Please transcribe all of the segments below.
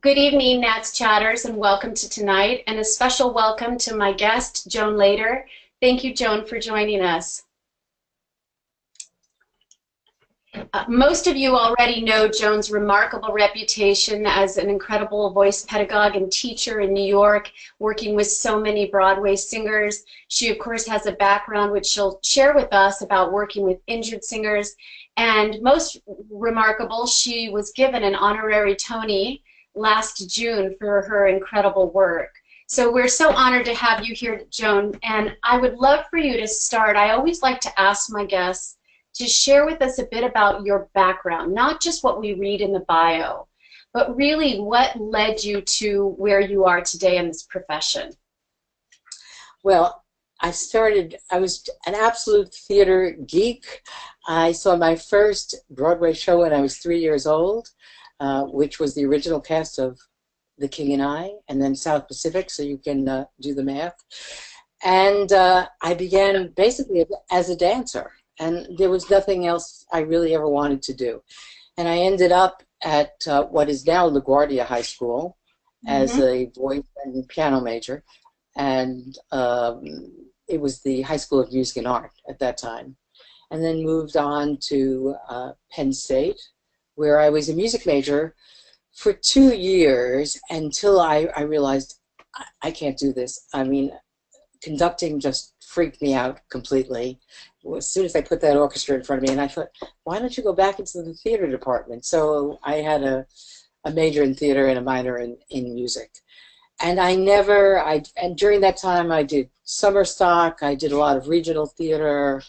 Good evening, NATS chatters, and welcome to tonight, and a special welcome to my guest, Joan Lader. Thank you, Joan, for joining us. Most of you already know Joan's remarkable reputation as an incredible voice pedagogue and teacher in New York, working with so many Broadway singers. She, of course, has a background which she'll share with us about working with injured singers. And most remarkable, she was given an honorary Tony last June for her incredible work. So we're so honored to have you here, Joan, and I would love for you to start. I always like to ask my guests to share with us a bit about your background, not just what we read in the bio, but really what led you to where you are today in this profession. Well, I was an absolute theater geek. I saw my first Broadway show when I was 3 years old, which was the original cast of The King and I, and then South Pacific, so you can do the math. And I began basically as a dancer, and there was nothing else I really ever wanted to do. And I ended up at what is now LaGuardia High School as a voice and piano major, and it was the High School of Music and Art at that time. And then moved on to Penn State, where I was a music major for 2 years until I realized I can't do this. I mean, conducting just freaked me out completely. As soon as I put that orchestra in front of me, and I thought, why don't you go back into the theater department? So I had a major in theater and a minor in music. And and during that time I did summer stock, I did a lot of regional theater.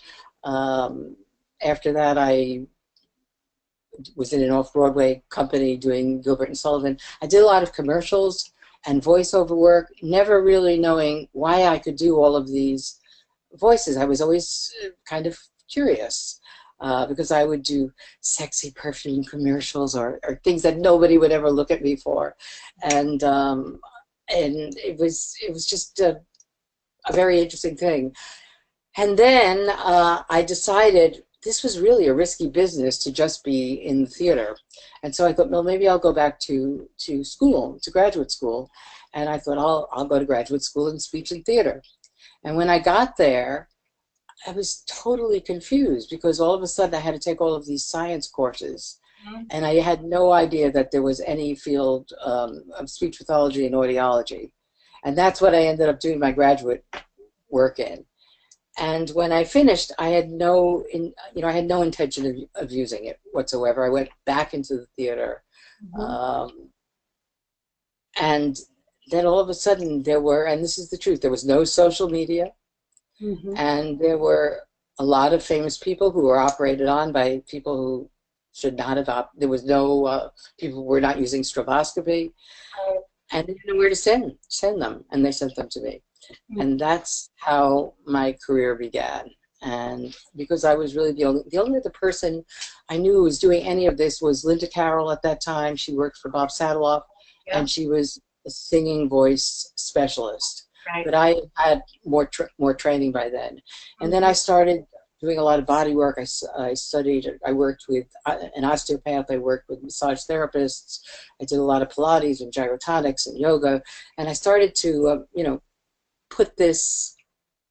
After that I was in an off-Broadway company doing Gilbert and Sullivan. I did a lot of commercials and voiceover work, never really knowing why I could do all of these voices. I was always kind of curious because I would do sexy perfume commercials or things that nobody would ever look at me for, and it was just a very interesting thing. And then I decided this was really a risky business to just be in the theater. And so I thought, well, maybe I'll go back to school, to graduate school. And I thought, I'll go to graduate school in speech and theater. And when I got there, I was totally confused because all of a sudden I had to take all of these science courses. And I had no idea that there was any field of speech pathology and audiology. And that's what I ended up doing my graduate work in. And when I finished, I had no intention of using it whatsoever. I went back into the theater, and then all of a sudden there were, and this is the truth, there was no social media, and there were a lot of famous people who were operated on by people who should not have. There was no people who were not using stroboscopy, and they didn't know where to send them, and they sent them to me. And that's how my career began. And because I was really the only other person I knew who was doing any of this was Linda Carroll at that time. She worked for Bob Sadeloff, and she was a singing voice specialist. But I had more training by then. And then I started doing a lot of body work. I worked with an osteopath. I worked with massage therapists. I did a lot of Pilates and gyrotonics and yoga. And I started to, put this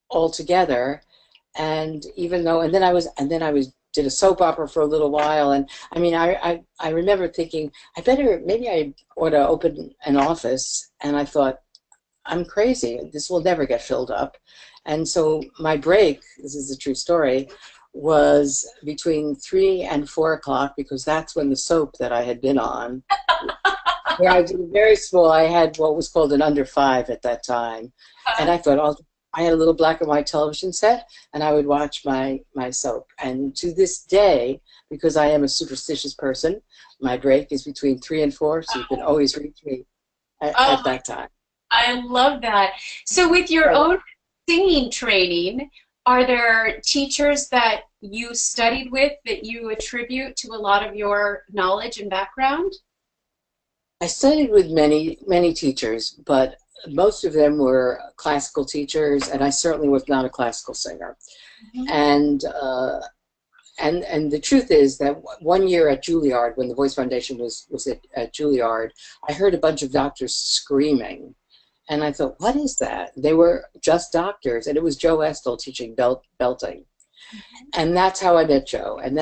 all together. And even though, and then I did a soap opera for a little while. And I mean, I remember thinking, maybe I ought to open an office. And I thought, I'm crazy. This will never get filled up. And so my break, this is a true story, was between 3 and 4 o'clock, because that's when the soap that I had been on, where I did very small, I had what was called an under 5 at that time. And I thought, I had a little black and white television set, and I would watch my soap. And to this day, because I am a superstitious person, my break is between 3 and 4, so you can always reach me at that time. I love that. So with your own singing training, are there teachers that you studied with that you attribute to a lot of your knowledge and background? I studied with many teachers, but most of them were classical teachers, and I certainly was not a classical singer. And and the truth is that one year at Juilliard, when the Voice Foundation was at Juilliard, I heard a bunch of doctors screaming. And I thought, what is that? They were just doctors, and it was Joe Estill teaching belting. And that's how I met Joe, and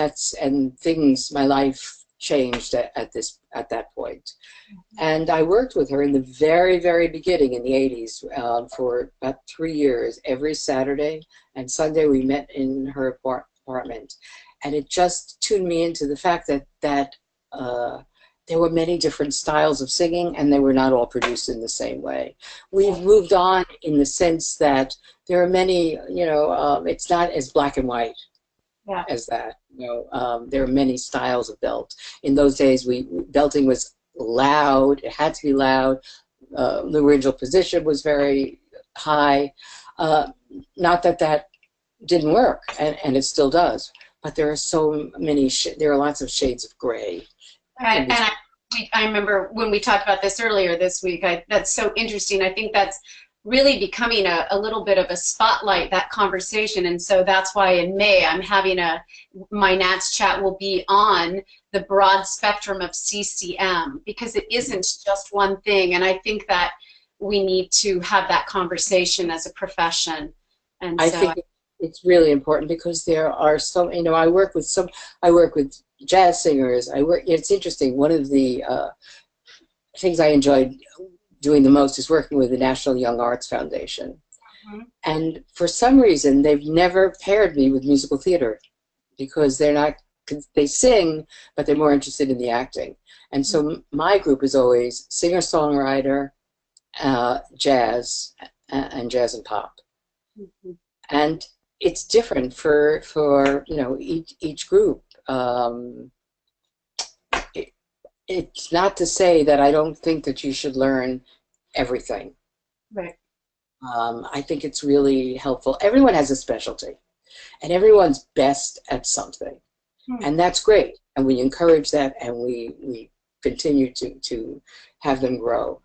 my life changed at that point. And I worked with her in the very, very beginning in the 80s for about 3 years. Every Saturday and Sunday we met in her apartment. And it just tuned me into the fact that there were many different styles of singing, and they were not all produced in the same way. We've moved on in the sense that there are many, it's not as black and white as that. There are many styles of belt. In those days, belting was loud. It had to be loud. The original position was very high. Not that didn't work, and it still does. But there are so many. There are lots of shades of gray. And I remember when we talked about this earlier this week. That's so interesting. I think that's really becoming a little bit of a spotlight, that conversation. And so that's why in May I'm having my NATS chat will be on the broad spectrum of CCM, because it isn't just one thing. And I think that we need to have that conversation as a profession. And I think it's really important, because there are so, I work with jazz singers. It's interesting. One of the things I enjoyed doing the most is working with the National Young Arts Foundation. Mm-hmm. And for some reason, they've never paired me with musical theater, because they sing, but they're more interested in the acting. And so my group is always singer-songwriter, jazz, and jazz and pop. Mm-hmm. And it's different for each group. It's not to say that I don't think that you should learn everything. Right. I think it's really helpful. Everyone has a specialty, and everyone's best at something, and that's great. And we encourage that, and we continue to have them grow.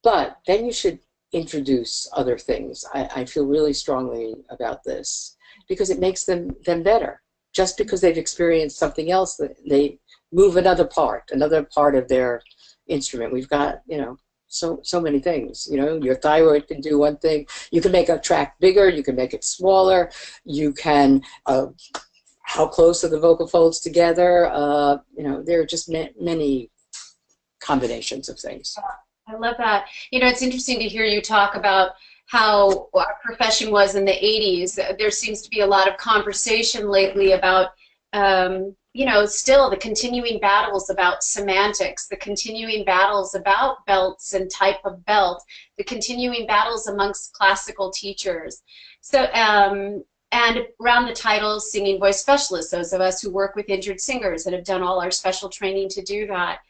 But then you should introduce other things. I feel really strongly about this, because it makes them better. Just because they've experienced something else, they move another part of their instrument. We've got, so many things. Your thyroid can do one thing. You can make a track bigger. You can make it smaller. You can, how close are the vocal folds together? There are just many combinations of things. I love that. It's interesting to hear you talk about how our profession was in the 80s. There seems to be a lot of conversation lately about, still the continuing battles about semantics, the continuing battles about belts and type of belt, the continuing battles amongst classical teachers. So, and around the titles, singing voice specialists, those of us who work with injured singers and have done all our special training to do that.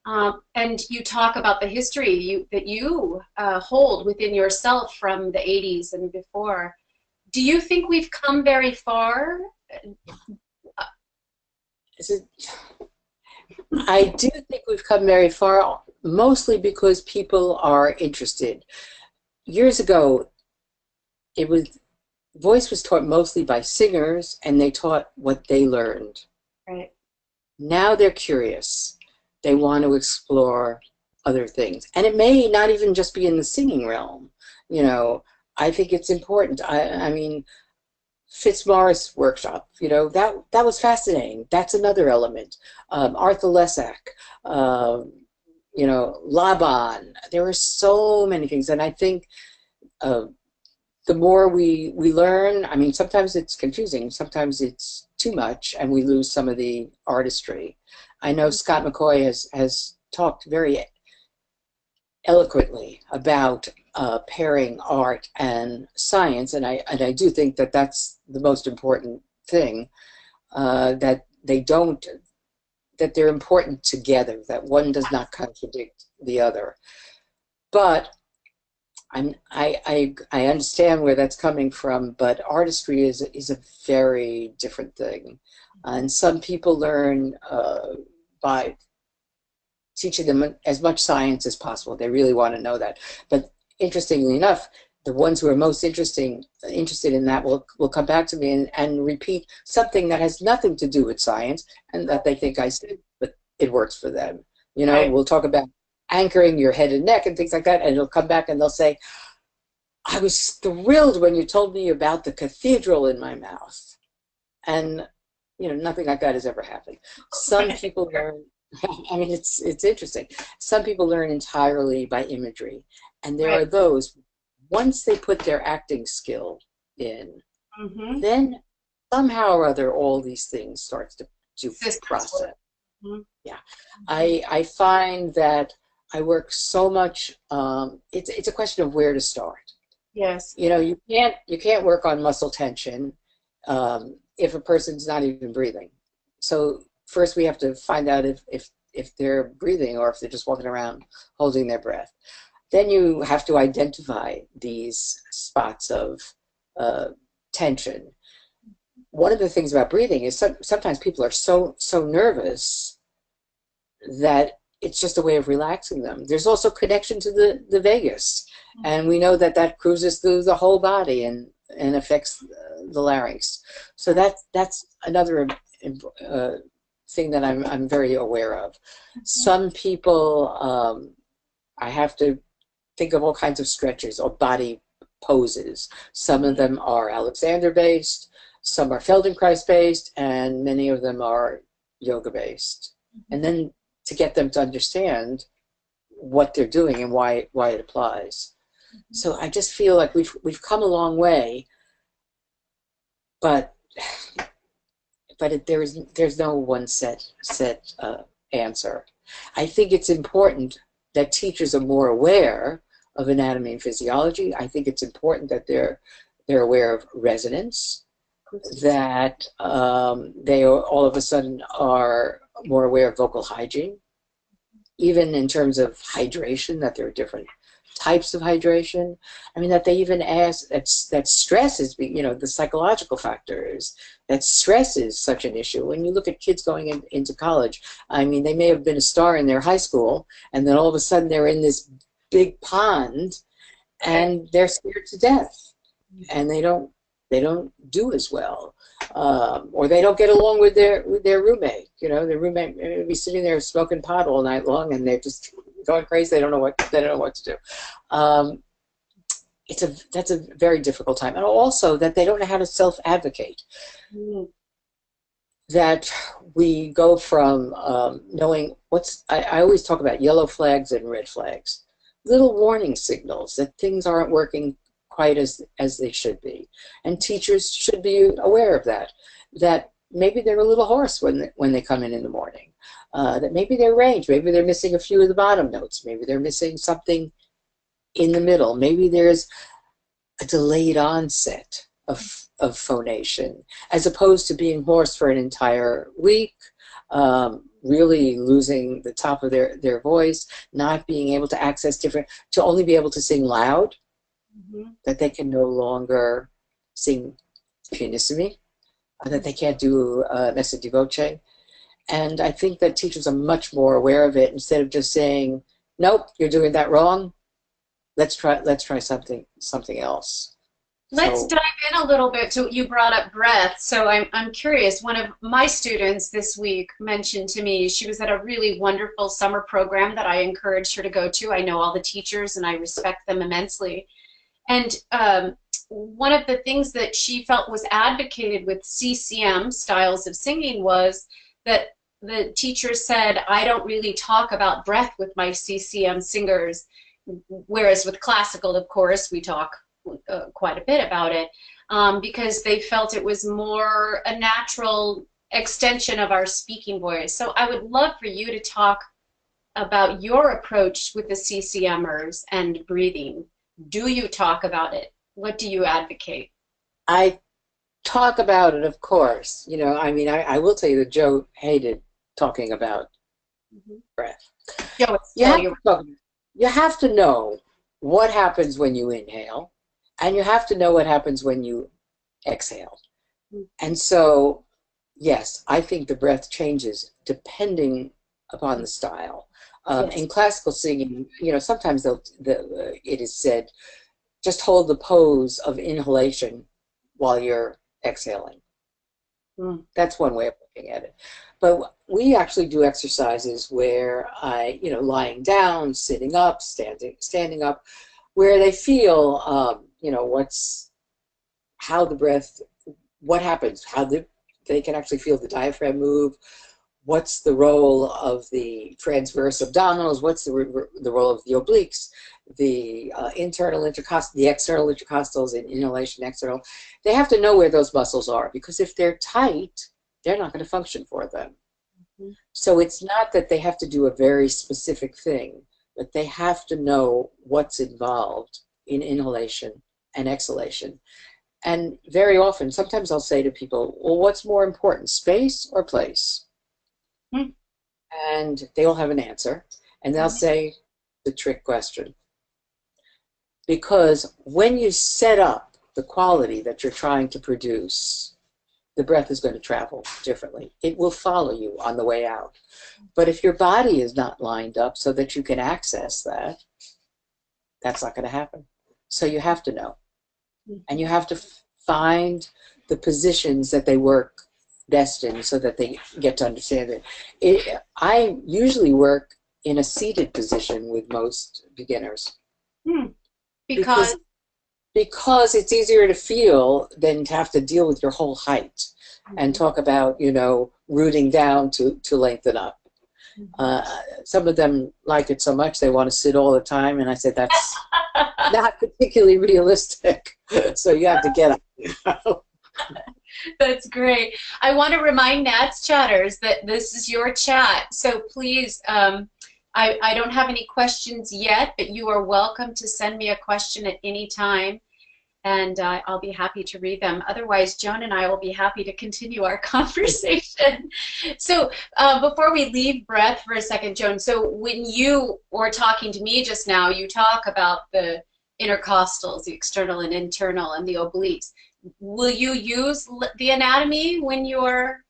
And you talk about the history that you hold within yourself from the 80s and before. Do you think we've come very far? I do think we've come very far, mostly because people are interested. Years ago, voice was taught mostly by singers, and they taught what they learned. Right. Now they're curious. They want to explore other things. And it may not even just be in the singing realm. I think it's important. I mean, Fitzmaurice workshop, that was fascinating. That's another element. Arthur Lesak, Laban. There were so many things. And I think the more we learn, I mean, sometimes it's confusing. Sometimes it's too much, and we lose some of the artistry. I know Scott McCoy has talked very eloquently about pairing art and science, and I do think that that's the most important thing, that they're important together, that one does not contradict the other. But I understand where that's coming from, but artistry is a very different thing, and some people learn by teaching them as much science as possible. They really want to know that. But interestingly enough, the ones who are most interested in that will come back to me and repeat something that has nothing to do with science and that they think I said, but it works for them. You know, Right. we'll talk about anchoring your head and neck and things like that, and it'll come back and they'll say, I was thrilled when you told me about the cathedral in my mouth. And, you know, nothing like that has ever happened. Some people learn, I mean, it's interesting. Some people learn entirely by imagery. And there are those, once they put their acting skill in, then somehow or other all these things starts to process. Yeah. I find that I work so much, it's a question of where to start. Yes. You know, you can't work on muscle tension if a person's not even breathing. So first we have to find out if they're breathing or if they're just walking around holding their breath. Then you have to identify these spots of tension. One of the things about breathing is sometimes people are so nervous that it's just a way of relaxing them. There's also connection to the vagus, and we know that cruises through the whole body and affects the larynx. So that's another thing that I'm very aware of. Some people, I have to think of all kinds of stretches or body poses. Some of them are Alexander-based, some are Feldenkrais-based, and many of them are yoga-based. And then to get them to understand what they're doing and why it applies. So I just feel like we've come a long way, but there's no one set answer. I think it's important that teachers are more aware of anatomy and physiology. I think it's important that they're aware of resonance, that they all of a sudden are more aware of vocal hygiene, even in terms of hydration, that there are different types of hydration. I mean, that they even ask that stress is, you know, the psychological factors, that stress is such an issue. When you look at kids going into college, I mean, they may have been a star in their high school, and then all of a sudden they're in this big pond, and they're scared to death, and they don't do as well, or they don't get along with their roommate. You know, their roommate may be sitting there smoking pot all night long, and they're just going crazy. They don't know what to do. That's a very difficult time, and also that they don't know how to self-advocate. That we go from knowing I always talk about yellow flags and red flags, little warning signals that things aren't working quite as they should be, and teachers should be aware of that maybe they're a little hoarse when they come in the morning, that maybe they're range, maybe they're missing a few of the bottom notes, maybe they're missing something in the middle, maybe there's a delayed onset of phonation, as opposed to being hoarse for an entire week, really losing the top of their voice, not being able to access to only be able to sing loud, that they can no longer sing pianissimi, that they can't do messa di voce. And I think that teachers are much more aware of it, instead of just saying, nope, you're doing that wrong, let's try something else. Let's dive in a little bit to, you brought up breath, so I'm curious. One of my students this week mentioned to me she was at a really wonderful summer program that I encouraged her to go to. I know all the teachers and I respect them immensely. And one of the things that she felt was advocated with CCM, styles of singing, was that the teacher said, I don't really talk about breath with my CCM singers, whereas with classical, of course, we talk quite a bit about it, because they felt it was more a natural extension of our speaking voice. So I would love for you to talk about your approach with the CCMers and breathing. Do you talk about it? What do you advocate? I talk about it, of course. You know, I mean, I will tell you that Joe hated talking about breath. Joe, you have to know what happens when you inhale, and you have to know what happens when you exhale. And so, yes, I think the breath changes depending upon the style. In classical singing, you know, sometimes it is said, just hold the pose of inhalation while you're exhaling. That's one way of looking at it. But we actually do exercises where lying down, sitting up, standing up, where they feel, how the breath, what happens, they can actually feel the diaphragm move. What's the role of the transverse abdominals? What's the role of the obliques, the internal intercostal, the external intercostals in inhalation, external? They have to know where those muscles are, because if they're tight, they're not going to function for them. So it's not that they have to do a very specific thing, but they have to know what's involved in inhalation and exhalation. And very often, sometimes I'll say to people, well, what's more important, space or place? And they all have an answer, and they'll say the trick question. Because when you set up the quality that you're trying to produce, the breath is going to travel differently. It will follow you on the way out. But if your body is not lined up so that you can access that, that's not going to happen. So you have to know. And you have to find the positions that they work best in so that they get to understand it. I usually work in a seated position with most beginners. Because it's easier to feel than to have to deal with your whole height and talk about, rooting down to lengthen up. Some of them like it so much they want to sit all the time, and I said that's not particularly realistic. So you have to get up. That's great. I want to remind NATS chatters that this is your chat, so please, I don't have any questions yet, but you are welcome to send me a question at any time, and I'll be happy to read them. Otherwise, Joan and I will be happy to continue our conversation. So before we leave breath for a second, Joan, so when you were talking to me just now, you talk about the intercostals, the external and internal, and the obliques. Will you use the anatomy when you're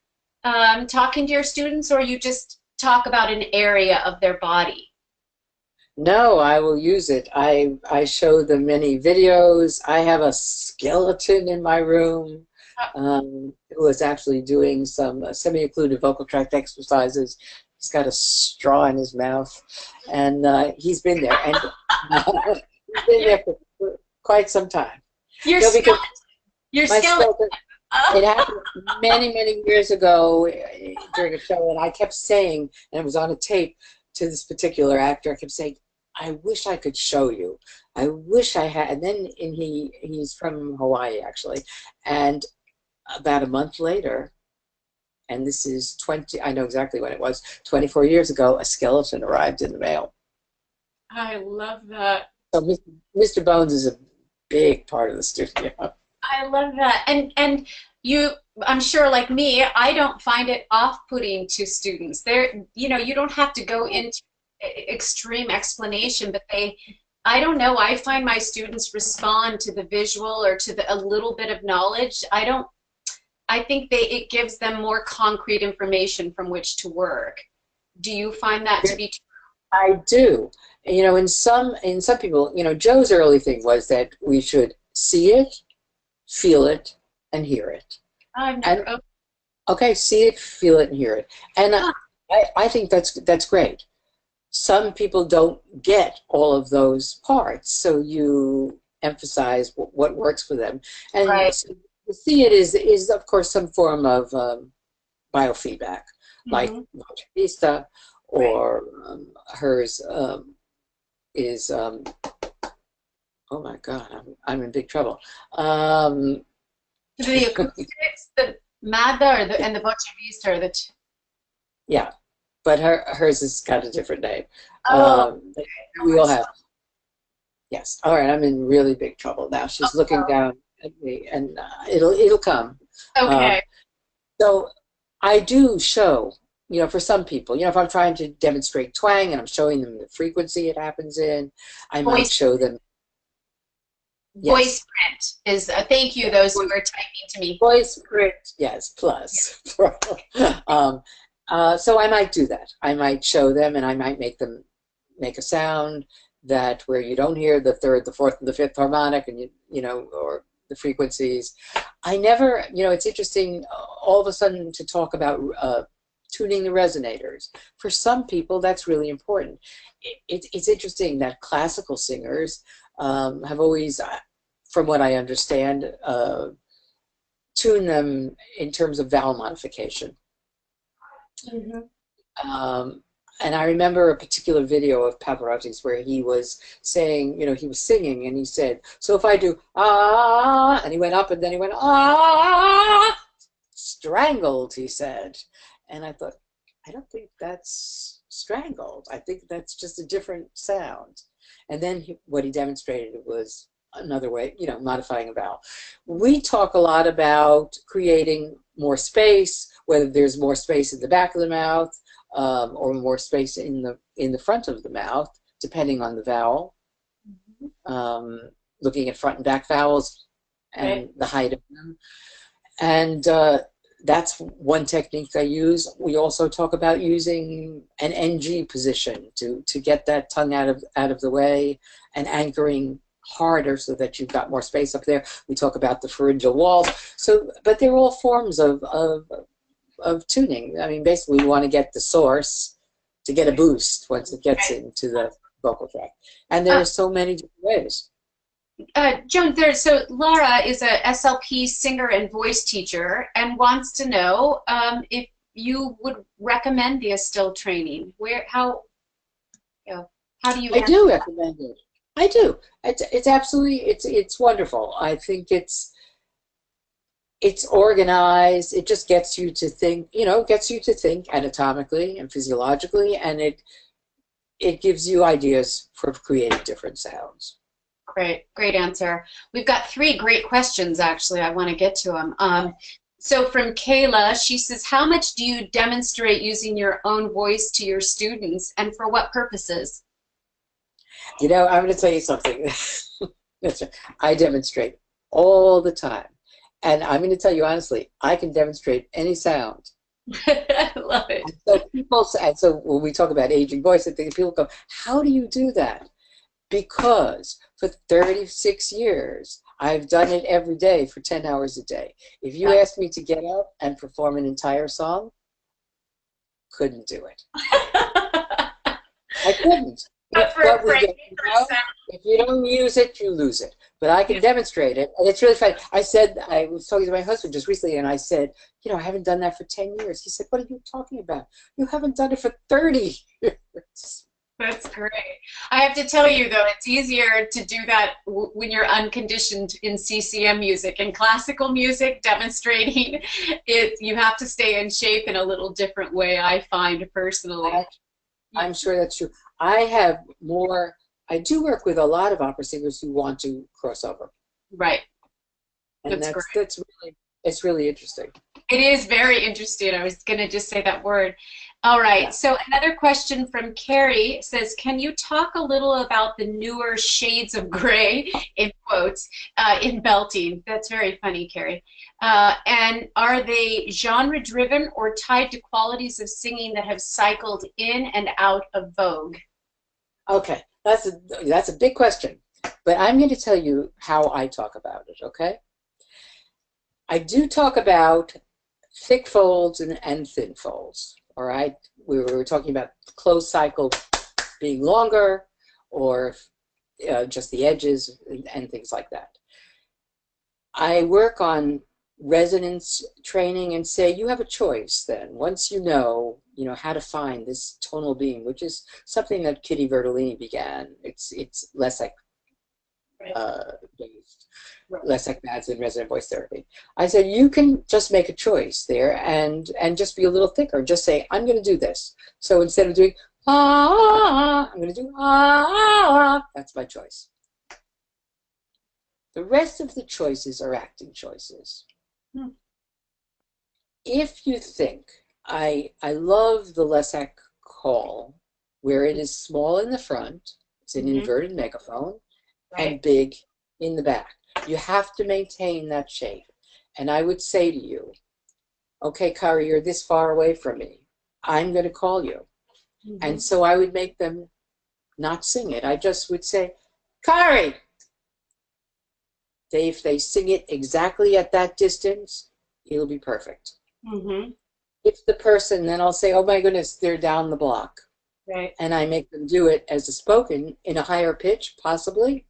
talking to your students, or you just talk about an area of their body? No, I will use it. I show them many videos. I have a skeleton in my room who is actually doing some semi-occluded vocal tract exercises. He's got a straw in his mouth, and he's been there. And he's been there for quite some time. Your skeleton. It happened many, many years ago during a show, and I kept saying, and it was on a tape, to this particular actor, I kept saying, I wish I could show you. I wish I had. And then he's from Hawaii, actually. And about a month later, and this is I know exactly when it was, 24 years ago, a skeleton arrived in the mail. I love that. So Mr. Bones is a big part of the studio. I love that. And you, I'm sure like me, I don't find it off-putting to students. You don't have to go into extreme explanation, but I don't know, I find my students respond to the visual or to a little bit of knowledge. I think it gives them more concrete information from which to work. Do you find that to be true? I do. In some people, Joe's early thing was that we should see it, feel it, and hear it. Okay, see it, feel it, and hear it. And I think that's great. Some people don't get all of those parts, so you emphasize what works for them. And right. See it is of course some form of biofeedback, like NYSTA, or hers is oh my God, I'm in big trouble. The acoustics, the MADA, and the Voce Vista are the two. Yeah, but hers has got a different name. We all have. Yes. All right. I'm in really big trouble now. She's looking down at me, and it'll come. Okay. So I do show, for some people, if I'm trying to demonstrate twang and I'm showing them the frequency it happens in, I might show them. Voice print is thank you those who are typing to me. Voice print, yes, plus. So I might do that. I might show them, and I might make them make a sound, that where you don't hear the third, the fourth, and the fifth harmonic, and you know, or the frequencies. I never, you know, it's interesting all of a sudden to talk about tuning the resonators. For some people, that's really important. It's interesting that classical singers have always, from what I understand, tune them in terms of vowel modification. Mm-hmm. And I remember a particular video of Pavarotti's where he was saying, you know, he was singing and he said, so if I do ah, and he went up and then he went ah, strangled, he said. And I thought, I don't think that's strangled. I think that's just a different sound. And then what he demonstrated was another way, you know, modifying a vowel. We talk a lot about creating more space, whether there's more space in the back of the mouth, or more space in the front of the mouth, depending on the vowel. Looking at front and back vowels and the height of them. And that's one technique I use. We also talk about using an NG position to get that tongue out of the way and anchoring harder so that you've got more space up there. We talk about the pharyngeal walls. So, but they're all forms of tuning. I mean, basically, we want to get the source to get a boost once it gets into the vocal tract. And there are so many different ways. Joan, so Laura is a SLP singer and voice teacher and wants to know if you would recommend the Estill training. How do you? I do recommend it. I do. It's absolutely, it's wonderful. I think it's organized. It just gets you to think, you know, gets you to think anatomically and physiologically, and it gives you ideas for creating different sounds. Great answer. We've got 3 great questions, actually. I want to get to them. So from Kayla, she says, how much do you demonstrate using your own voice to your students, and for what purposes? You know, I'm going to tell you something. I demonstrate all the time. And I'm going to tell you honestly, I can demonstrate any sound. I love it. And so when we talk about aging voice, I think people go, how do you do that? Because for 36 years, I've done it every day for 10 hours a day. If you asked me to get up and perform an entire song, couldn't do it. I couldn't. But if you don't use it, you lose it. But I can demonstrate it, and it's really funny. I was talking to my husband just recently, and I said, you know, I haven't done that for 10 years. He said, what are you talking about? You haven't done it for 30 years. That's great. I have to tell you, though, it's easier to do that when you're unconditioned in CCM music. In classical music, demonstrating it, you have to stay in shape in a little different way, I find, personally. I'm sure that's true. I do work with a lot of opera singers who want to cross over. Right. And it's really interesting. It is very interesting. I was going to just say that word. All right. Yeah. So another question from Kari says, can you talk a little about the newer shades of gray, in quotes, in belting? That's very funny, Kari. And are they genre-driven or tied to qualities of singing that have cycled in and out of vogue? Okay. That's a big question. But I'm going to tell you how I talk about it, okay? I do talk about thick folds and thin folds, all right? We were talking about closed cycle being longer, or just the edges and things like that. I work on resonance training and say you have a choice then. Once you know how to find this tonal being, which is something that Kitty Bertolini began. It's less like based. Less like NATS in resonant voice therapy. I said you can just make a choice there and just be a little thicker. Just say I'm going to do this. So instead of doing ah, I'm going to do ah. That's my choice. The rest of the choices are acting choices. If you think I love the Lesak call, where it is small in the front, it's an inverted megaphone, and big in the back. You have to maintain that shape. And I would say to you, okay, Kari, you're this far away from me. I'm going to call you. And so I would make them not sing it. I just would say, Kari. If they sing it exactly at that distance, it'll be perfect. Mm-hmm. If the person, then I'll say, oh my goodness, they're down the block. Right. And I make them do it as a spoken in a higher pitch, possibly.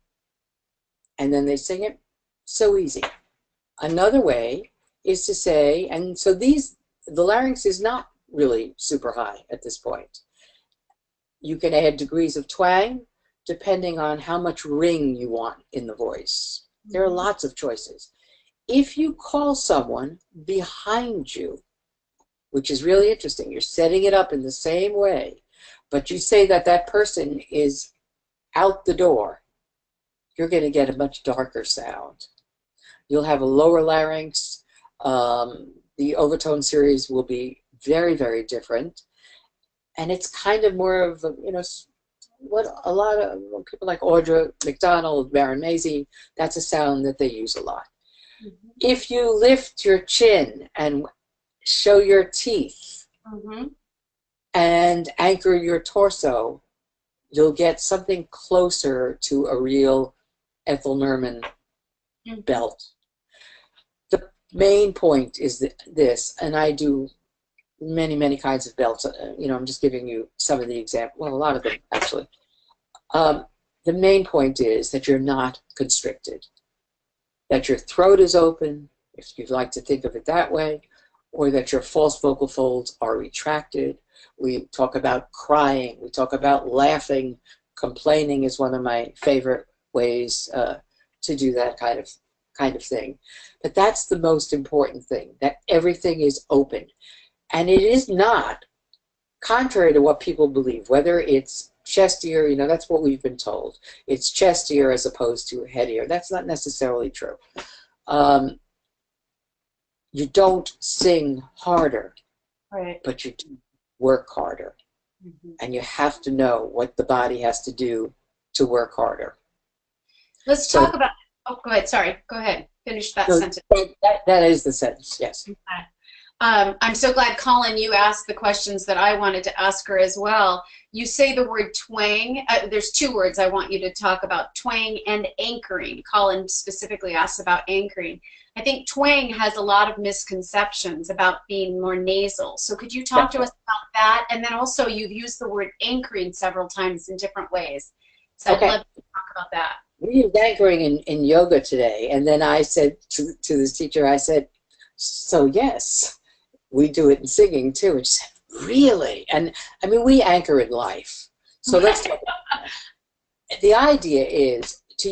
And then they sing it. So easy. Another way is to say, and so the larynx is not really super high at this point. You can add degrees of twang depending on how much ring you want in the voice. There are lots of choices. If you call someone behind you, which is really interesting, you're setting it up in the same way, but you say that that person is out the door, you're going to get a much darker sound. You'll have a lower larynx. The overtone series will be very, very different. And it's kind of more of a, you know, what a lot of people like Audra McDonald, Baron Mazey, that's a sound that they use a lot. Mm-hmm. If you lift your chin and show your teeth mm-hmm. and anchor your torso, you'll get something closer to a real Ethel Merman mm-hmm. belt. The main point is this, and I do many, many kinds of belts. You know, I'm just giving you some of the examples. Well, a lot of them, actually. The main point is that you're not constricted, that your throat is open, if you'd like to think of it that way, or that your false vocal folds are retracted. We talk about crying. We talk about laughing. Complaining is one of my favorite ways to do that kind of thing. But that's the most important thing, that everything is open. And it is not, contrary to what people believe, whether it's chestier, you know, that's what we've been told. It's chestier as opposed to headier. That's not necessarily true. You don't sing harder, right, but you do work harder. Mm-hmm. And you have to know what the body has to do to work harder. Let's talk about, oh, go ahead, sorry, go ahead, finish that sentence. That is the sentence, yes. Okay. I'm so glad, Colin, you asked the questions that I wanted to ask her as well. You say the word twang. There's two words I want you to talk about, twang and anchoring. Colin specifically asked about anchoring. I think twang has a lot of misconceptions about being more nasal. So could you talk to us about that? And then also you've used the word anchoring several times in different ways. So okay. I'd love to talk about that. We used anchoring in yoga today. And then I said to this teacher, I said, so yes. We do it in singing too. And she said, really? And I mean, we anchor in life. So let's talk about that. The idea is to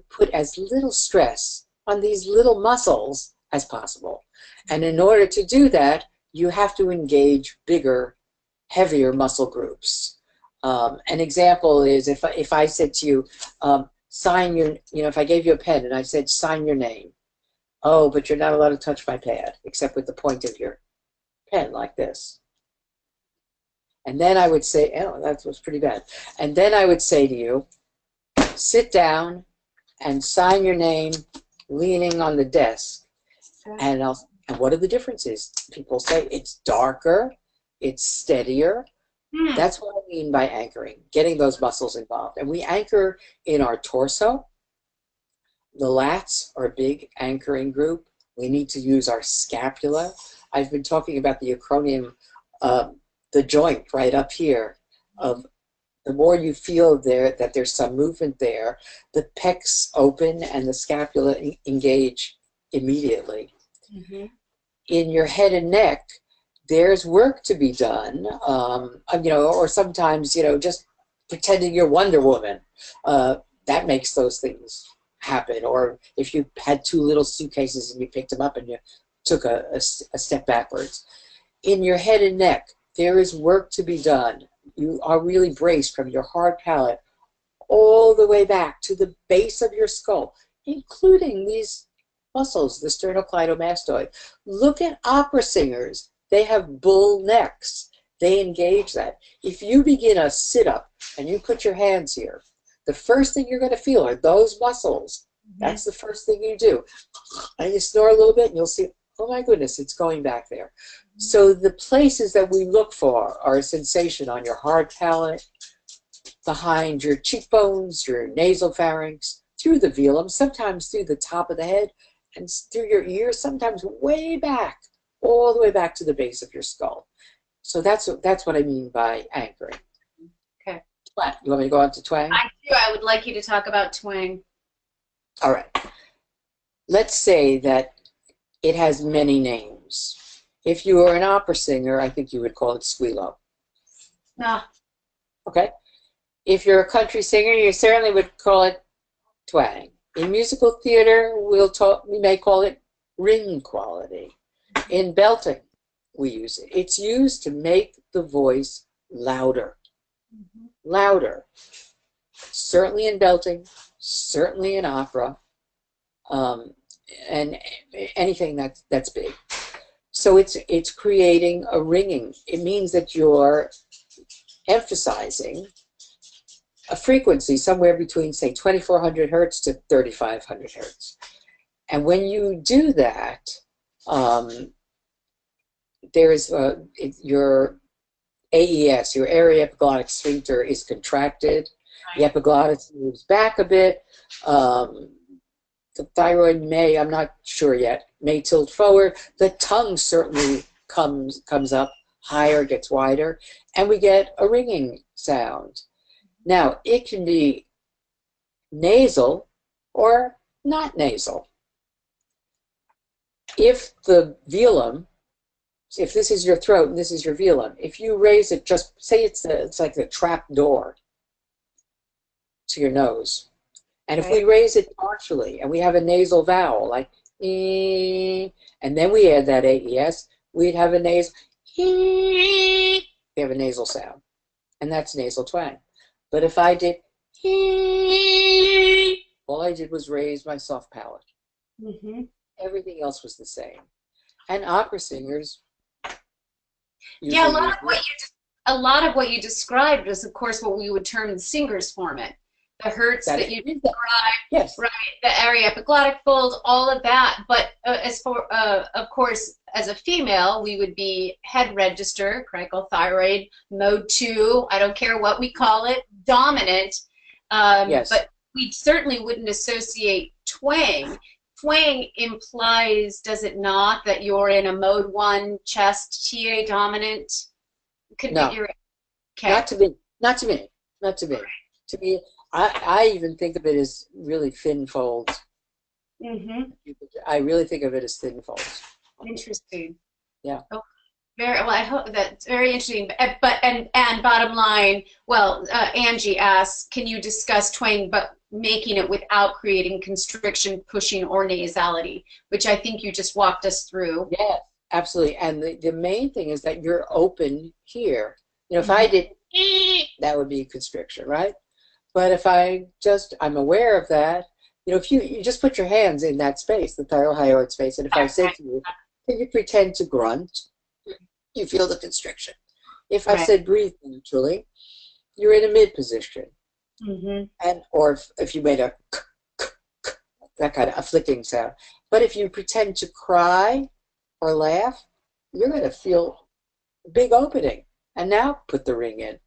put as little stress on these little muscles as possible. And in order to do that, you have to engage bigger, heavier muscle groups. An example is if I said to you, sign your, you know, if I gave you a pen and I said, sign your name. Oh, but you're not allowed to touch my pad, except with the point of your pen, like this. And then I would say, oh, that was pretty bad. And then I would say to you, sit down and sign your name leaning on the desk. And what are the differences? People say it's darker, it's steadier. That's what I mean by anchoring, getting those muscles involved. And we anchor in our torso. The lats are a big anchoring group. We need to use our scapula. I've been talking about the acromion, the joint right up here. The more you feel there that there's some movement there, the pecs open and the scapula engage immediately. Mm-hmm. In your head and neck, there's work to be done. You know, or sometimes, you know, just pretending you're Wonder Woman. That makes those things happen. Or if you had two little suitcases and you picked them up and you took a step backwards. In your head and neck, there is work to be done. You are really braced from your hard palate all the way back to the base of your skull, including these muscles, the sternocleidomastoid. Look at opera singers. They have bull necks. They engage that. If you begin a sit-up and you put your hands here, the first thing you're going to feel are those muscles. Mm-hmm. That's the first thing you do. And you snore a little bit and you'll see, oh my goodness, it's going back there. So the places that we look for are a sensation on your hard palate, behind your cheekbones, your nasal pharynx, through the velum, sometimes through the top of the head, and through your ears, sometimes way back, all the way back to the base of your skull. So that's what I mean by anchoring. Okay. Twang. You want me to go on to twang? I do. I would like you to talk about twang. All right. Let's say that it has many names. If you were an opera singer, I think you would call it squealo. No. Okay? If you're a country singer, you certainly would call it twang. In musical theater, we may call it ring quality. In belting, we use it. It's used to make the voice louder. Louder. Certainly in belting, certainly in opera, and anything that's big. So it's creating a ringing. It means that you're emphasizing a frequency somewhere between, say, 2400 hertz to 3500 hertz. And when you do that, there's your AES, your area epiglottic sphincter, is contracted. Right. The epiglottis moves back a bit. The thyroid may, I'm not sure yet, may tilt forward. The tongue certainly comes up higher, gets wider, and we get a ringing sound. Now, it can be nasal or not nasal. If the velum, if this is your throat and this is your velum, if you raise it, just say it's like the trap door to your nose. And if we raise it partially and we have a nasal vowel like e, and then we add that AES, we'd have a nasal e. We have a nasal sound, and that's nasal twang. But if I did e, all I did was raise my soft palate. Everything else was the same. And opera singers. Yeah, a lot of what you described was, of course, what we would term the singer's formant. The hertz that you described, yes, right? The area epiglottic fold, all of that. But as for, of course, as a female, we would be head register, cricothyroid, mode 2. I don't care what we call it, dominant. Yes. But we certainly wouldn't associate twang. Twang implies, does it not, that you're in a mode 1 chest TA dominant? No. Okay. Not to me. Not to me. Not to me. To me, I even think of it as really thin folds. I really think of it as thin folds. Interesting. Yeah. Oh, very well. I hope that's very interesting. But bottom line, well, Angie asks, can you discuss twang, but making it without creating constriction, pushing, or nasality, which I think you just walked us through. Yes, absolutely. And the main thing is that you're open here. You know, if I did, that would be constriction, right? But if I'm aware of that, you know, if you just put your hands in that space, the thyrohyoid space, and if I say to you, can you pretend to grunt, you feel the constriction. If I said breathe naturally, you're in a mid position. And or if you made a that kind of afflicting sound. But if you pretend to cry or laugh, you're going to feel a big opening. And now put the ring in.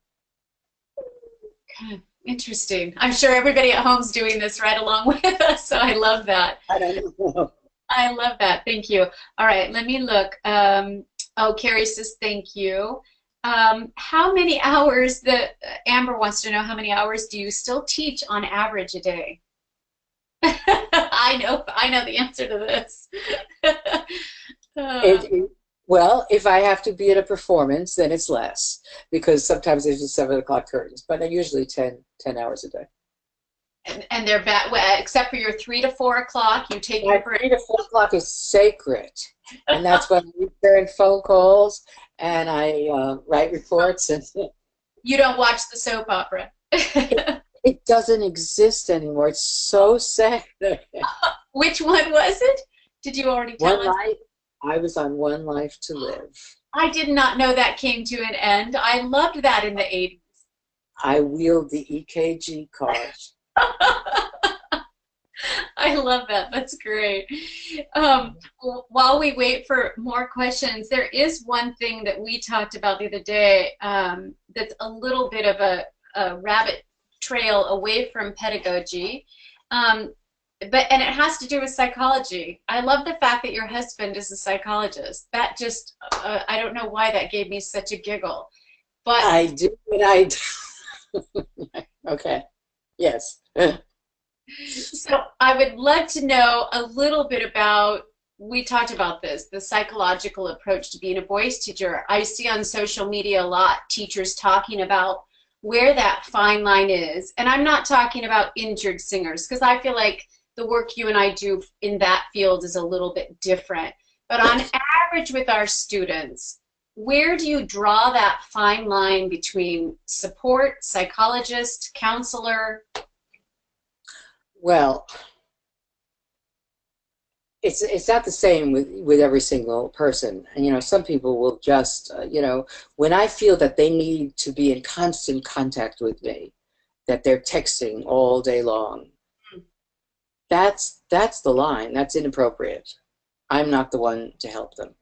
Okay. Interesting. I'm sure everybody at home's doing this right along with us, so I love that. I don't know. I love that. Thank you. All right, let me look. Oh, Kari says thank you. How many hours, Amber wants to know, how many hours do you still teach on average a day? I know the answer to this. Well, if I have to be at a performance, then it's less, because sometimes there's just 7 o'clock curtains, but usually 10 hours a day. And they're back, except for your 3 to 4 o'clock, you take your break. 3 to 4 o'clock is sacred, and that's when I return phone calls and I write reports. And you don't watch the soap opera. It doesn't exist anymore. It's so sad. Which one was it? Did you already tell us? I was on One Life to Live. I did not know that came to an end. I loved that in the 80s. I wheeled the EKG card. I love that. That's great. While we wait for more questions, there is one thing that we talked about the other day that's a little bit of a rabbit trail away from pedagogy. And it has to do with psychology. I love the fact that your husband is a psychologist. That just, I don't know why that gave me such a giggle. But I do, and I do. Okay. Yes. so I would love to know a little bit about, we talked about this, the psychological approach to being a voice teacher. I see on social media a lot teachers talking about where that fine line is. And I'm not talking about injured singers, because I feel like the work you and I do in that field is a little bit different. But on average with our students, where do you draw that fine line between support, psychologist, counselor? Well, it's not the same with every single person. And, you know, some people will just, you know, when I feel that they need to be in constant contact with me, that they're texting all day long, that's the line. That's inappropriate. I'm not the one to help them.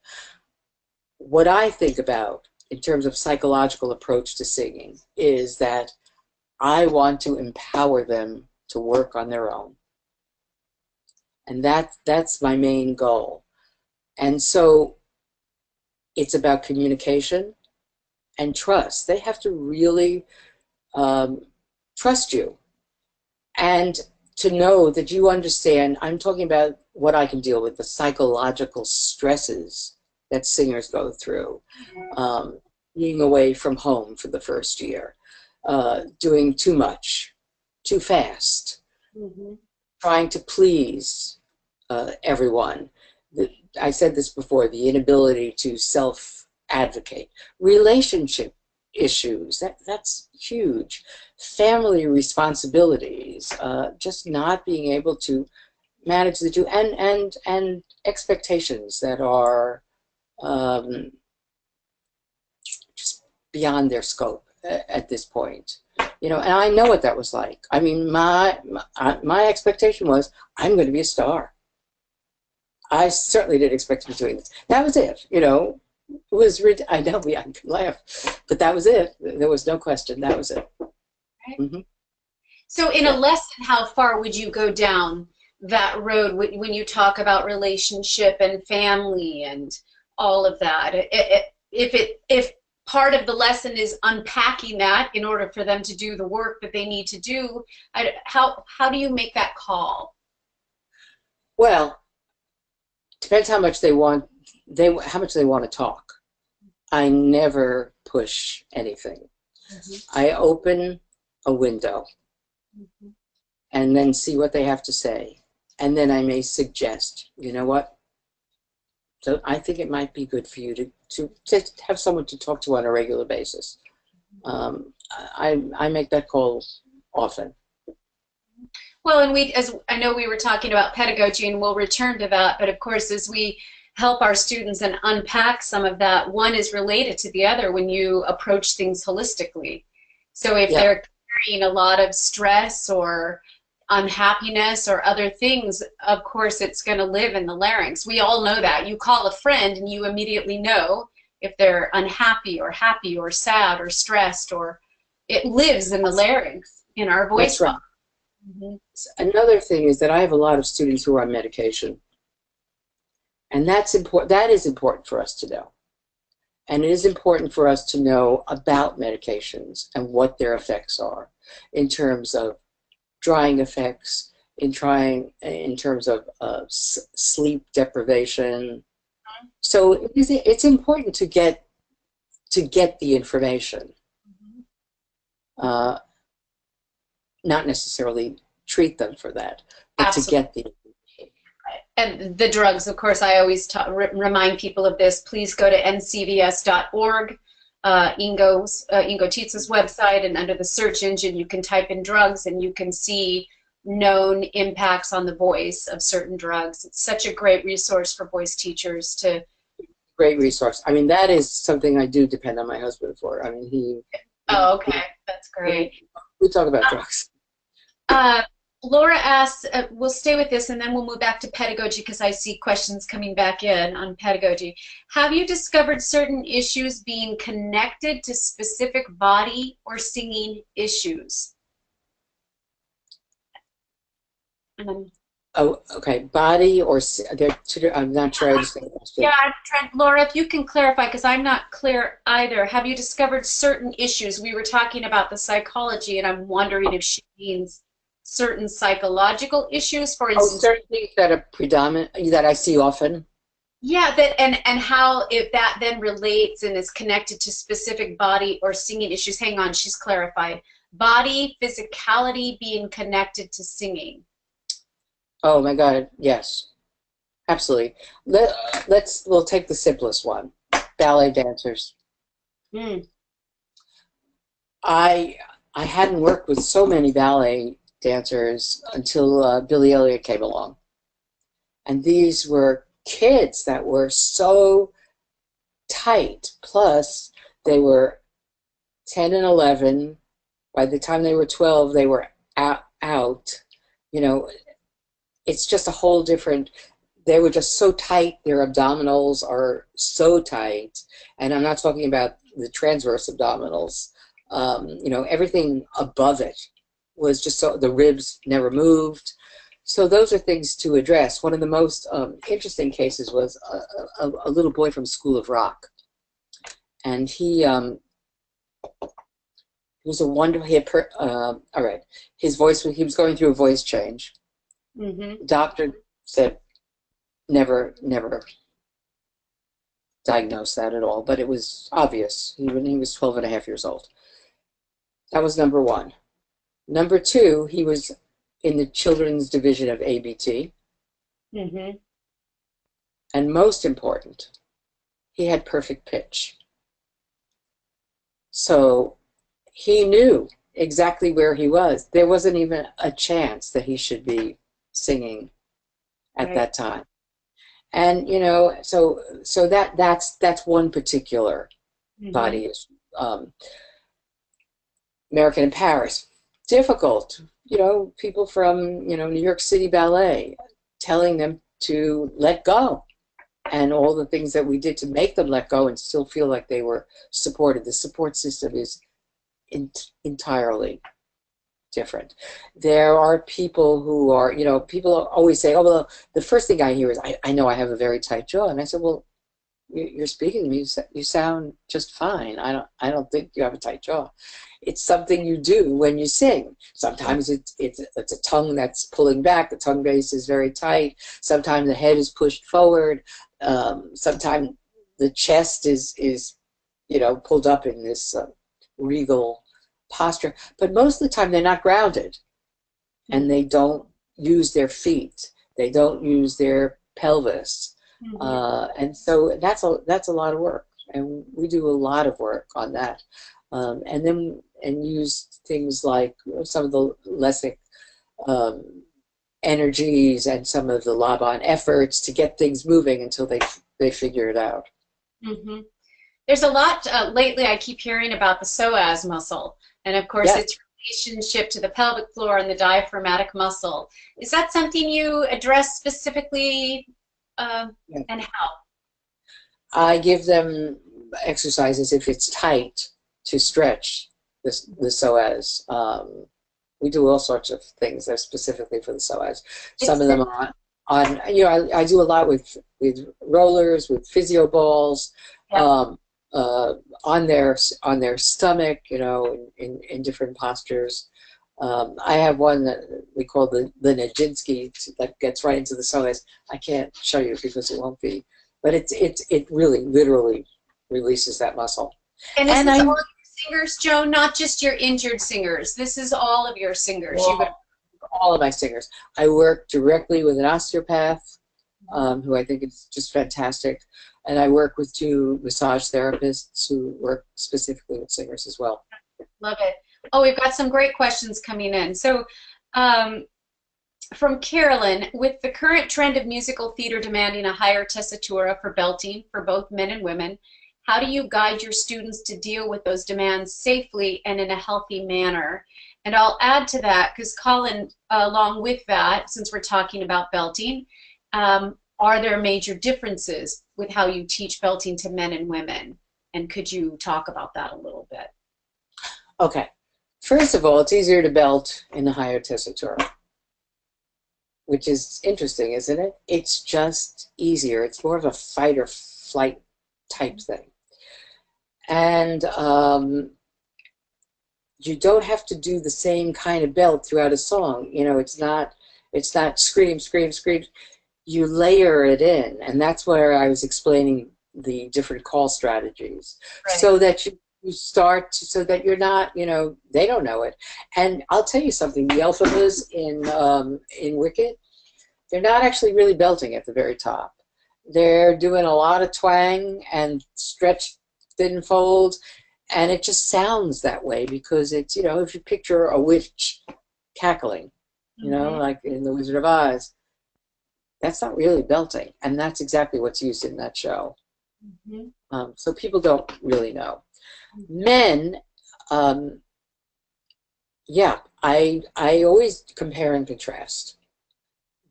What I think about in terms of psychological approach to singing is that I want to empower them to work on their own. And that's my main goal. And so it's about communication and trust. They have to really trust you. And to know that you understand, I'm talking about what I can deal with, the psychological stresses that singers go through. Being away from home for the first year, doing too much, too fast, trying to please everyone. I said this before, the inability to self-advocate. Relationship issues, that's huge. Family responsibilities, just not being able to manage the two, and expectations that are just beyond their scope at this point. You know, and I know what that was like. I mean, my expectation was, I'm going to be a star. I certainly didn't expect to be doing this. That was it. You know, it was. I know I can laugh, but that was it. There was no question. That was it. Right. So, in a lesson, how far would you go down that road when you talk about relationship and family and all of that? If part of the lesson is unpacking that in order for them to do the work that they need to do, how do you make that call? Well, depends how much they want. How much they want to talk. I never push anything. I open a window and then see what they have to say, and then I may suggest, you know what? So I think it might be good for you to have someone to talk to on a regular basis. I make that call often. Well, and as I know we were talking about pedagogy, and we'll return to that, but of course as we help our students and unpack some of that, one is related to the other when you approach things holistically. So if they're carrying a lot of stress or unhappiness or other things, of course it's going to live in the larynx. We all know that. You call a friend and you immediately know if they're unhappy or happy or sad or stressed, or it lives in the larynx, in our voice box. Another thing is that I have a lot of students who are on medication, and that's important. That is important for us to know, and it is important for us to know about medications and what their effects are in terms of drying effects, in terms of sleep deprivation. So it's important to get the information, not necessarily treat them for that, but to get the information. And the drugs, of course, I always remind people of this. Please go to ncvs.org. Ingo Tietz's website, and under the search engine you can type in drugs and you can see known impacts on the voice of certain drugs. It's such a great resource for voice teachers to... Great resource. I mean, that is something I do depend on my husband for. I mean, Oh, okay. That's great. We talk about drugs. Laura asks, we'll stay with this and then we'll move back to pedagogy because I see questions coming back in on pedagogy. Have you discovered certain issues being connected to specific body or singing issues? Oh, okay. Body or I'm not sure I understand the question. Yeah, I'm trying, Laura, if you can clarify, because I'm not clear either. Have you discovered certain issues? We were talking about the psychology, and I'm wondering if she means certain psychological issues, for instance. Oh, certain things that are predominant, that I see often. Yeah, that and how if that then relates and is connected to specific body or singing issues. Hang on, she's clarified. Body, physicality being connected to singing. Oh my God, yes, absolutely. We'll take the simplest one, ballet dancers. Mm. I hadn't worked with so many ballet dancers until Billy Elliot came along, and these were kids that were so tight. Plus, they were 10 and 11. By the time they were 12, they were out. You know, it's just a whole different, they were just so tight, their abdominals are so tight, and I'm not talking about the transverse abdominals, you know, everything above it was just so, the ribs never moved. So those are things to address. One of the most interesting cases was a little boy from School of Rock, and he was a wonderful, all right, his voice, he was going through a voice change. Mm-hmm. The doctor said never diagnosed that at all, but it was obvious when he was 12 and a half years old. That was number one. Number two, he was in the children's division of ABT. Mm-hmm. And most important, he had perfect pitch. So he knew exactly where he was. There wasn't even a chance that he should be singing at that time. And you know, so that's one particular body issue. American in Paris, difficult. You know, people from, you know, New York City Ballet telling them to let go, and all the things that we did to make them let go and still feel like they were supported. The support system is entirely different. There are people who are, you know, people always say, oh, well, the first thing I hear is, I know I have a very tight jaw. And I said, well, you're speaking to me, you sound just fine. I don't think you have a tight jaw. It's something you do when you sing. Sometimes it's a tongue that's pulling back. The tongue base is very tight. Sometimes the head is pushed forward. Sometimes the chest is you know, pulled up in this regal posture. But most of the time they're not grounded, and they don't use their feet. They don't use their pelvis. And so that's a lot of work, and we do a lot of work on that. And use things like some of the Lessig energies and some of the Laban efforts to get things moving until they figure it out. Mm-hmm. There's a lot lately I keep hearing about the psoas muscle, and of course its relationship to the pelvic floor and the diaphragmatic muscle. Is that something you address specifically, and how? I give them exercises, if it's tight, to stretch the psoas. We do all sorts of things that are specifically for the psoas. Some of them are on, you know, I do a lot with rollers, with physio balls, on their stomach, you know, in different postures. I have one that we call the Nijinsky that gets right into the psoas. I can't show you because it won't be, but it really literally releases that muscle. And this is all of your singers, Joan, not just your injured singers. This is all of your singers. All of my singers. I work directly with an osteopath, who I think is just fantastic, and I work with 2 massage therapists who work specifically with singers as well. Love it. Oh, we've got some great questions coming in. So, from Carolyn, with the current trend of musical theater demanding a higher tessitura for belting for both men and women, How do you guide your students to deal with those demands safely and in a healthy manner? And I'll add to that, because Colin, along with that, since we're talking about belting, are there major differences with how you teach belting to men and women? And could you talk about that a little bit? Okay. First of all, it's easier to belt in the higher tessitura, which is interesting, isn't it? It's just easier. It's more of a fight or flight type thing. And you don't have to do the same kind of belt throughout a song. You know, it's not scream, scream, scream. You layer it in, and that's where I was explaining the different call strategies, right. So that you start, so that you're not, you know, they don't know it. And I'll tell you something, the Elphabas in Wicked, they're not actually really belting at the very top. They're doing a lot of twang and stretch, thin folds, and it just sounds that way because it's, you know, if you picture a witch cackling, you know, like in The Wizard of Oz, that's not really belting, and that's exactly what's used in that show. So people don't really know. Men, yeah, I always compare and contrast.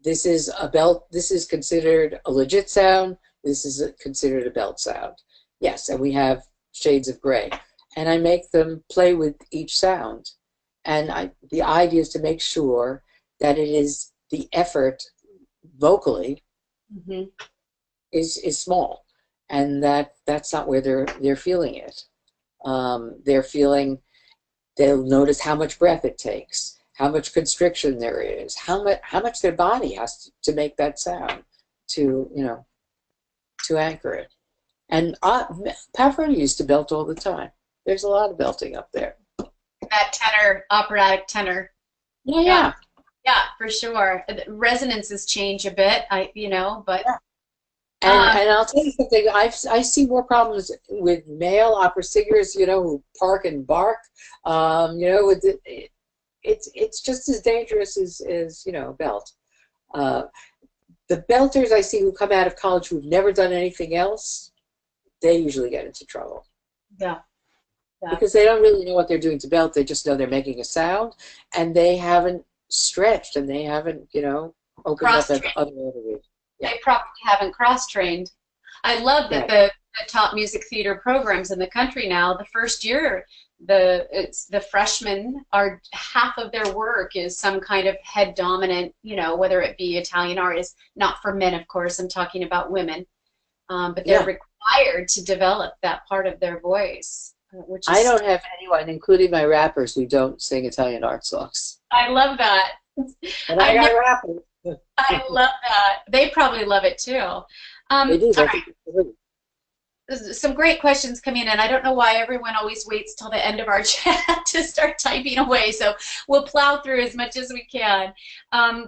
This is a belt. This is considered a legit sound. This is considered a belt sound. Yes, and we have shades of gray, and I make them play with each sound. And the idea is to make sure that it is the effort vocally is small, and that's not where they're feeling it. They're feeling, they'll notice how much breath it takes, how much constriction there is, how much their body has to make that sound to, you know, to anchor it. And Pavarotti used to belt all the time. There's a lot of belting up there. That tenor, operatic tenor. Yeah. Yeah, for sure. The resonances change a bit, you know, but. Yeah. And I'll tell you something. I see more problems with male opera singers, you know, who park and bark. You know, it's just as dangerous as you know, belt. The belters I see who come out of college who've never done anything else, they usually get into trouble. Yeah. Because they don't really know what they're doing to belt. They just know they're making a sound, and they haven't stretched, and they haven't, you know, opened up that other area. Yeah. They probably haven't cross-trained. I love that the top music theater programs in the country now, the first year, the freshmen are, half of their work is some kind of head dominant, you know, whether it be Italian artists, not for men, of course, I'm talking about women, but they're required to develop that part of their voice. Which is, I don't have anyone, including my rappers, who don't sing Italian art songs. I love that. And I got rappers. I love that. They probably love it too. They do. Some great questions coming in, and I don't know why everyone always waits till the end of our chat to start typing away, so we'll plow through as much as we can.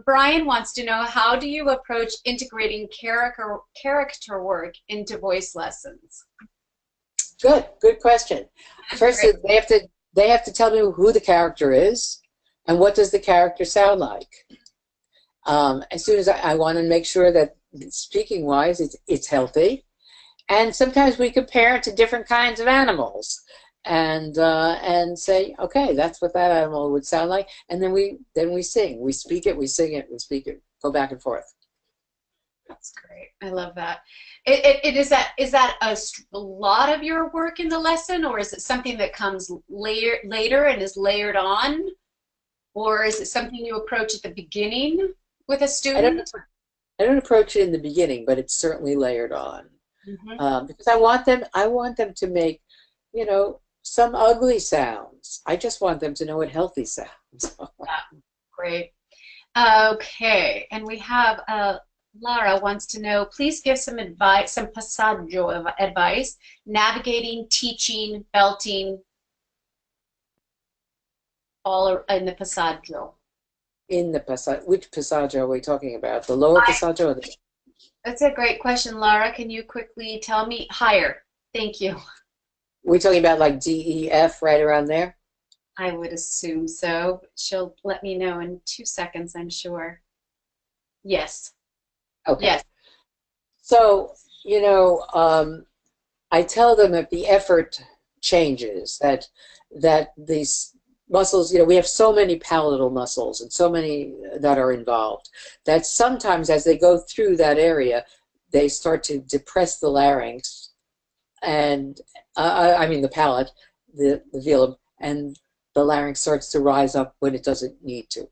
Brian wants to know, how do you approach integrating character work into voice lessons? Good question. First, they have to tell me who the character is and what does the character sound like. As soon as I want to make sure that speaking-wise it's healthy, and sometimes we compare it to different kinds of animals, and say, okay, that's what that animal would sound like, and then we sing, we speak it, we sing it, we speak it, go back and forth. That's great. I love that. Is that a lot of your work in the lesson, or is it something that comes later and is layered on, or is it something you approach at the beginning with a student? I don't approach it in the beginning, but it's certainly layered on, because I want them to make, you know, some ugly sounds. I just want them to know what healthy sounds. Great. Okay, and we have Lara wants to know, please give some advice, some passaggio advice, navigating, teaching, belting, all in the passaggio. In the passaggio, which passaggio are we talking about? The lower passaggio? Or the... That's a great question, Lara. Can you quickly tell me? Higher. Thank you. We're talking about like D, E, F, right around there? I would assume so. She'll let me know in 2 seconds, I'm sure. Yes. Okay. Yes. So, you know, I tell them that the effort changes, that these muscles, you know, we have so many palatal muscles and so many that are involved, that sometimes as they go through that area, they start to depress the larynx, and I mean the palate, the velum, and the larynx starts to rise up when it doesn't need to.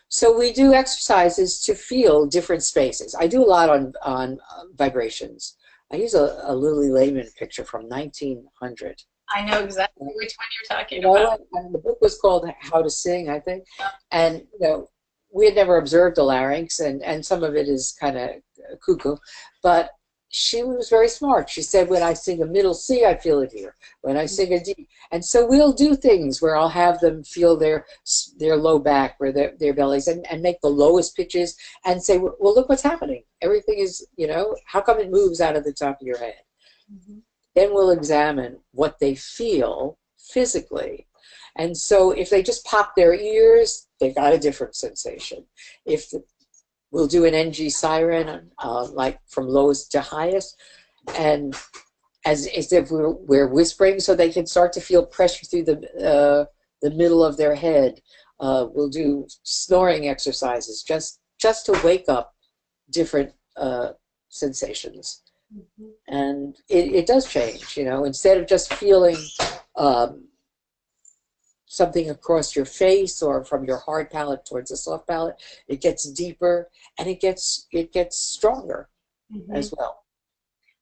So we do exercises to feel different spaces. I do a lot on vibrations. I use a Lily Lehman picture from 1900. I know exactly which one you're talking about. And the book was called How to Sing, I think. And you know, we had never observed a larynx, and some of it is kind of cuckoo, but she was very smart. She said, when I sing a middle C, I feel it here. When I sing a D. And so we'll do things where I'll have them feel their low back, or their bellies, and make the lowest pitches and say, well, look what's happening. Everything is, you know, how come it moves out of the top of your head? Mm-hmm. Then we'll examine what they feel physically. And so if they just pop their ears, they got a different sensation. We'll do an NG siren, like from lowest to highest, and as if we're whispering, so they can start to feel pressure through the middle of their head. We'll do snoring exercises just to wake up different sensations. Mm-hmm. And it does change, you know, instead of just feeling something across your face or from your hard palate towards the soft palate, it gets deeper and it gets stronger. Mm-hmm. As well.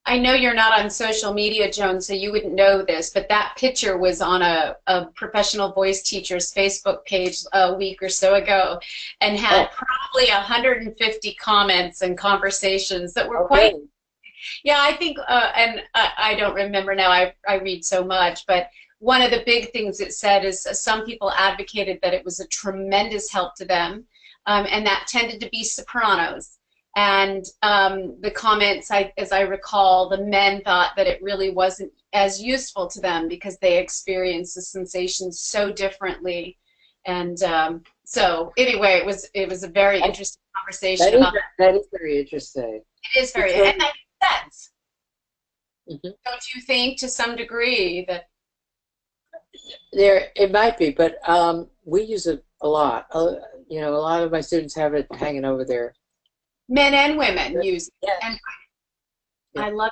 I know you're not on social media, Joan, so you wouldn't know this, but that picture was on a professional voice teacher's Facebook page a week or so ago, and had probably 150 comments and conversations that were quite. Yeah, I think, and I don't remember now. I read so much, but one of the big things it said is some people advocated that it was a tremendous help to them, and that tended to be sopranos. And the comments, as I recall, the men thought that it really wasn't as useful to them because they experienced the sensations so differently. And so anyway, it was a very interesting conversation. That is very interesting. It is very, and that makes sense. Mm-hmm. Don't you think, to some degree, that it might be, but we use it a lot. You know, a lot of my students have it hanging over their. Men and women use it. Yeah. And I love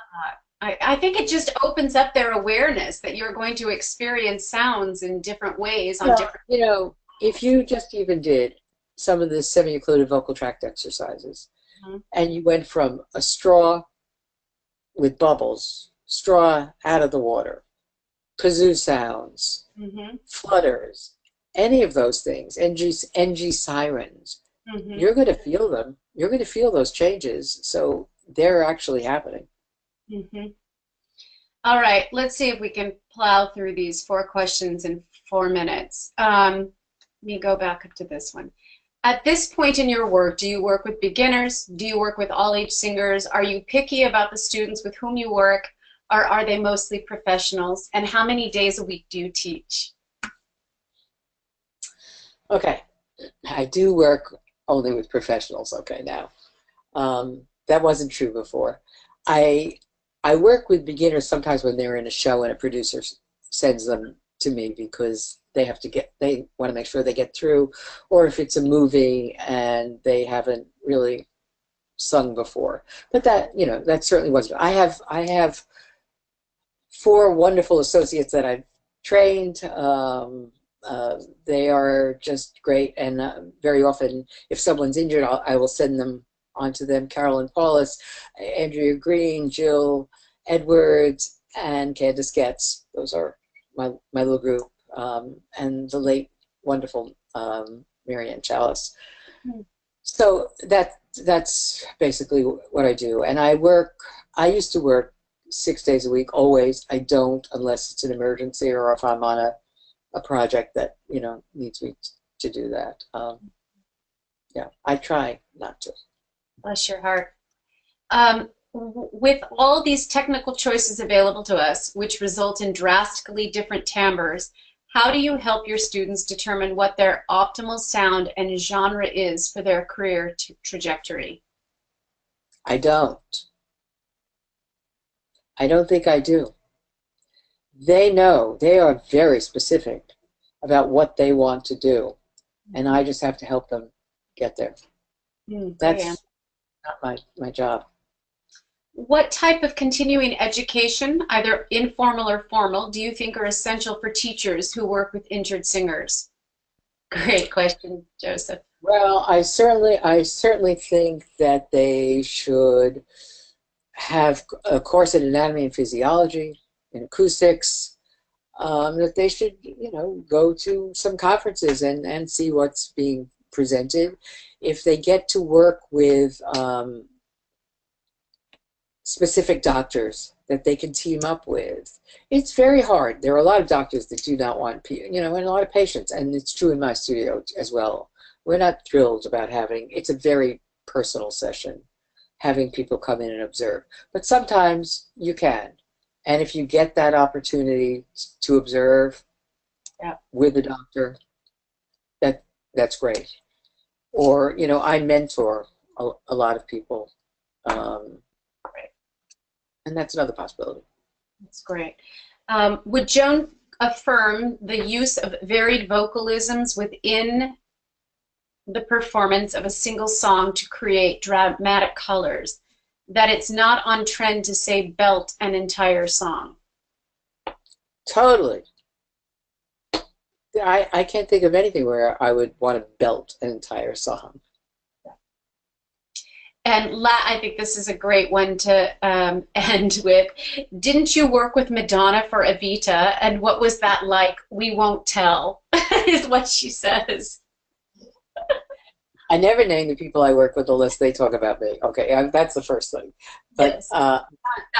that. I think it just opens up their awareness that you're going to experience sounds in different ways on different. You know, if you just even did some of the semi-occluded vocal tract exercises, mm-hmm. and you went from a straw with bubbles, straw out of the water, kazoo sounds, mm-hmm. flutters, any of those things, NG sirens, mm-hmm. you're going to feel them. You're going to feel those changes, so they're actually happening. Mm-hmm. All right, let's see if we can plow through these 4 questions in 4 minutes. Let me go back up to this one. At this point in your work, do you work with beginners? Do you work with all-age singers? Are you picky about the students with whom you work, or are they mostly professionals? And how many days a week do you teach? Okay, I do work only with professionals, okay, now. That wasn't true before. I work with beginners sometimes when they're in a show and a producer sends them to me because they want to make sure they get through, or if it's a movie and they haven't really sung before. But that, you know, that certainly wasn't. I have 4 wonderful associates that I've trained. They are just great, and very often, if someone's injured, I will send them onto them. Carolyn Paulus, Andrea Green, Jill Edwards, and Candace Getz. Those are my little group, and the late, wonderful Marianne Chalice. Mm-hmm. So that's basically what I do. And I used to work 6 days a week, always. I don't unless it's an emergency or if I'm on a project that, you know, needs me to do that. Yeah, I try not to. Bless your heart. With all these technical choices available to us, which result in drastically different timbres, how do you help your students determine what their optimal sound and genre is for their career trajectory? I don't think I do. they know, they are very specific about what they want to do, and I just have to help them get there. That's not my job. What type of continuing education, either informal or formal, do you think are essential for teachers who work with injured singers? Great question, Joseph. Well, I certainly think that they should have a course in anatomy and physiology, in acoustics, that they should, you know, go to some conferences and see what's being presented. If they get to work with specific doctors that they can team up with, it's very hard. There are a lot of doctors that do not want, you know, and a lot of patients, and it's true in my studio as well. We're not thrilled about having, it's a very personal session, having people come in and observe. But sometimes you can. And if you get that opportunity to observe with a doctor, that's great. Or, you know, I mentor a lot of people. And that's another possibility. That's great. Would Joan affirm the use of varied vocalisms within the performance of a single song to create dramatic colors? That it's not on trend to say belt an entire song? Totally. I can't think of anything where I would want to belt an entire song. And I think this is a great one to end with. Didn't you work with Madonna for Evita? And what was that like? We won't tell, is what she says. I never name the people I work with unless they talk about me. Okay, that's the first thing. But yes.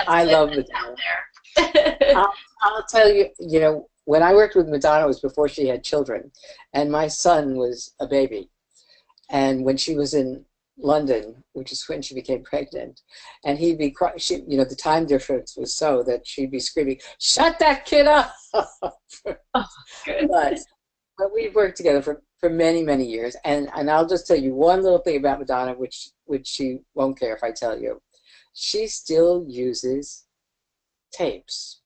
I love Madonna. I'll tell you, you know, when I worked with Madonna, it was before she had children. And my son was a baby. And when she was in London, which is when she became pregnant, and he'd be crying, you know, the time difference was so that she'd be screaming, "Shut that kid up!" Oh, but we've worked together for many, many years, and I'll just tell you one little thing about Madonna, which she won't care if I tell you. She still uses tapes,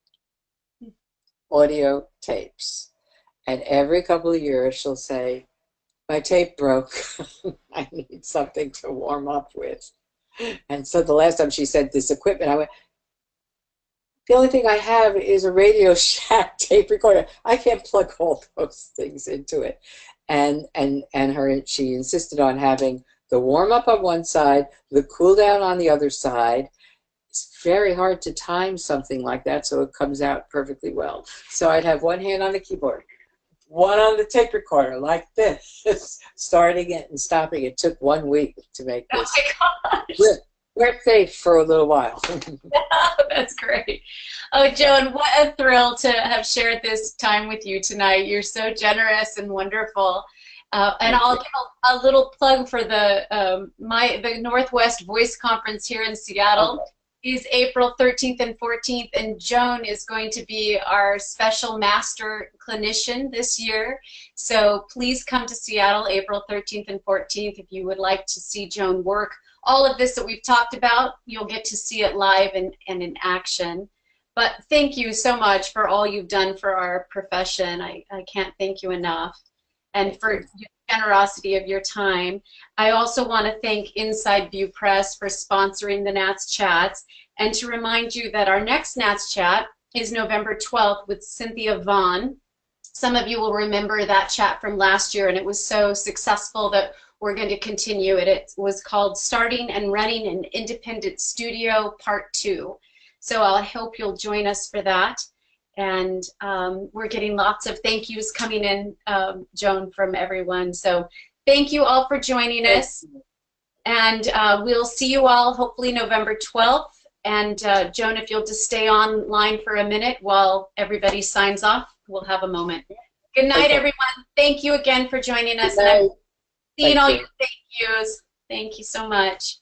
audio tapes, and every couple of years she'll say, "My tape broke. I need something to warm up with." And so the last time she said this equipment, I went, "The only thing I have is a Radio Shack tape recorder. I can't plug all those things into it." And she insisted on having the warm up on one side, the cool down on the other side. It's very hard to time something like that so it comes out perfectly well. So I'd have one hand on the keyboard, one on the tape recorder, like this, starting it and stopping. It took 1 week to make this. Oh my gosh. We're safe for a little while. That's great. Oh, Joan, what a thrill to have shared this time with you tonight. You're so generous and wonderful. And I'll give a little plug for the Northwest Voice Conference here in Seattle. Is April 13th and 14th, and Joan is going to be our special master clinician this year. So please come to Seattle April 13th and 14th if you would like to see Joan work. All of this that we've talked about, you'll get to see it live and in action. But thank you so much for all you've done for our profession. I can't thank you enough. And for your generosity of your time. I also want to thank Inside View Press for sponsoring the NATS Chats, and to remind you that our next NATS Chat is November 12th with Cynthia Vaughn. Some of you will remember that chat from last year, and it was so successful that we're going to continue it. It was called Starting and Running an Independent Studio Part 2. So I hope you'll join us for that. And we're getting lots of thank yous coming in, Joan, from everyone. So thank you all for joining us. And we'll see you all hopefully November 12th. And Joan, if you'll just stay online for a minute while everybody signs off, we'll have a moment. Good night, everyone. Thank you again for joining us. And I'm seeing all your thank yous. Thank you so much.